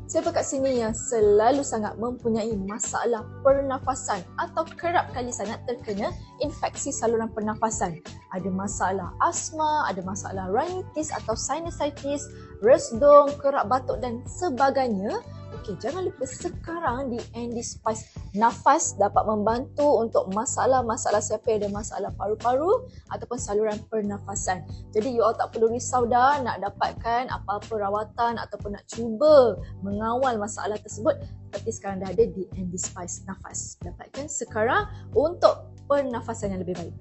Siapa kat sini yang selalu sangat mempunyai masalah pernafasan atau kerap kali sangat terkena infeksi saluran pernafasan? Ada masalah asma, ada masalah rhinitis atau sinusitis, resdung, kerap batuk dan sebagainya. Okey, jangan lupa sekarang di Andy Spice Nafas dapat membantu untuk masalah-masalah siapa yang ada masalah paru-paru ataupun saluran pernafasan. Jadi you all tak perlu risau dah nak dapatkan apa-apa rawatan ataupun nak cuba mengawal masalah tersebut. Tapi sekarang dah ada di Andy Spice Nafas. Dapatkan sekarang untuk pernafasan yang lebih baik.